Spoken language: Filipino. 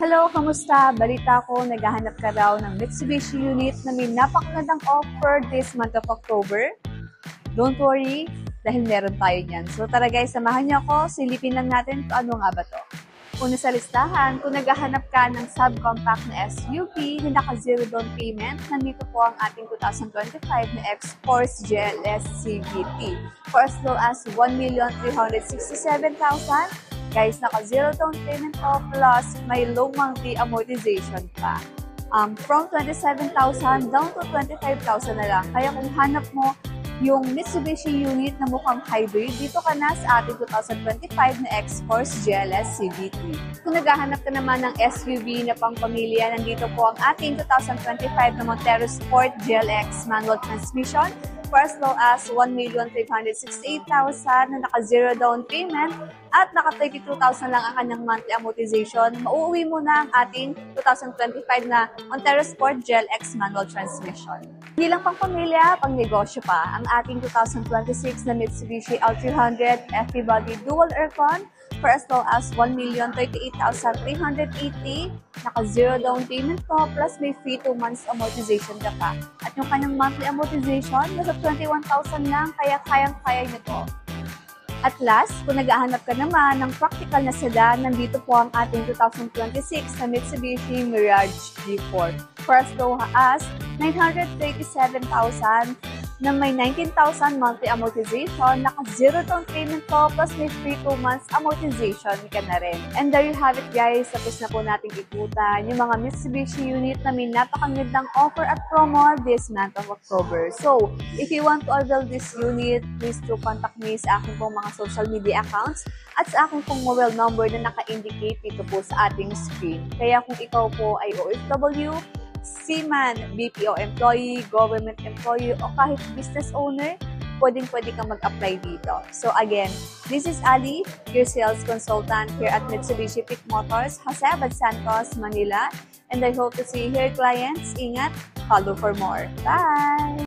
Hello, kamusta? Balita ko, naghahanap ka raw ng Mitsubishi unit na may napakagandang offer this month of October. Don't worry, dahil meron tayo niyan. So tara guys, samahan niyo ako, silipin lang natin kung ano nga ba to. Una sa listahan, kung naghahanap ka ng subcompact na SUV na naka-zero down payment, nandito po ang ating 2025 na X-Force GLS CVT for as low as 1,367,000. Guys, naka-zero down payment po plus may low monthly amortization pa. From 27,000 down to 25,000 na lang. Kaya kung hanap mo yung Mitsubishi unit na mukhang hybrid, dito ka na sa ating 2025 na X-Force GLS CVT. Kung naghahanap ka naman ng SUV na pangpamilya, nandito po ang ating 2025 na Montero Sport GLX manual transmission for as low as 1,368,000 na naka-zero down payment at naka-32,000 lang ang kanyang monthly amortization. Mauuwi mo na ang ating 2025 na Montero Sport GLX manual transmission. Hindi lang pang pamilya, pang negosyo pa, ang ating 2026 na Mitsubishi L300 FE Body Dual Aircon for as low as 1,038,380, naka-zero down payment po, plus may free 2 months amortization ka pa. At yung kanyang monthly amortization, nasa 21,000 lang, kaya kayang-kaya nyo to. At last, kung naghahanap ka naman ng practical na sedan, nandito po ang ating 2026 na Mitsubishi Mirage G4 for as low as 937,000 na may 19,000 monthly amortization, naka-zero down payment po, plus may free 2 months amortization ka na rin. And there you have it guys, tapos na po natin ikutan yung mga Mitsubishi unit na may napakagandang offer at promo this month of October. So, if you want to avail this unit, please do contact me sa aking pong mga social media accounts at sa aking pong mobile number na naka-indicate dito po sa ating screen. Kaya kung ikaw po ay OFW, seaman, BPO employee, government employee, o kahit business owner, pwedeng-pwede kang mag-apply dito. So again, this is Ali, your sales consultant here at Mitsubishi Pick Motors, Jose Abad Santos, Manila. And I hope to see you here, clients. Ingat, follow for more. Bye!